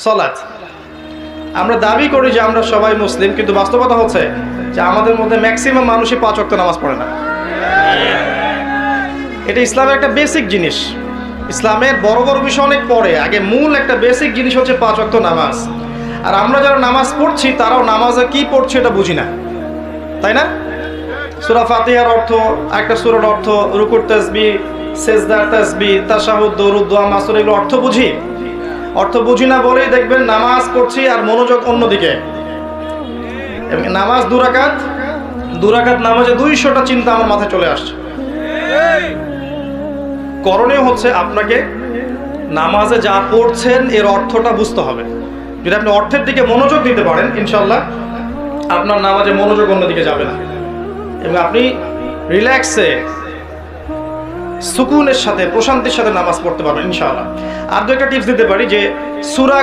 সালাত। আমরা দাবি করি যে আমরা সবাই মুসলিম, কিন্তু বাস্তবতা হচ্ছে যে আমাদের মধ্যে ম্যাক্সিমাম মানুষই 5 ওয়াক্ত নামাজ পড়ে না। এটা ইসলামের একটা বেসিক জিনিস। ইসলামের বড় বড় বিষয় অনেক পরে, আগে মূল একটা বেসিক জিনিস হচ্ছে 5 ওয়াক্ত নামাজ। আর আমরা যারা নামাজ পড়ছি তারাও নামাজে কি পড়ছে এটা বুঝি না, তাই না? সূরা ফাতিহার অর্থ, একটা সূরার অর্থ, রুকুর তাসবিহ, সেজদার তাসবিহ, তাশাহুদ, দরুদ, দোয়া, মাসুর, এগুলো অর্থ বুঝি না বলেই দেখবেন নামাজ পড়ছি আর মনোযোগ অন্যদিকে। নামাজ 2 রাকাত নামাজে 200টা চিন্তা আমার মাথায় চলে আসছে। করণীয় হচ্ছে আপনাকে নামাজে যা পড়ছেন এর অর্থটা বুঝতে হবে। যদি আপনি অর্থের দিকে মনোযোগ দিতে পারেন, ইনশাআল্লাহ আপনার নামাজে মনোযোগ অন্যদিকে যাবে না এবং আপনি রিল্যাক্সে, সুকুনের সাথে, প্রশান্তির সাথে নামাজ পড়তে পারবেন ইনশাআল্লাহ। আর 2টা টিপস দিতে পারি যে সূরা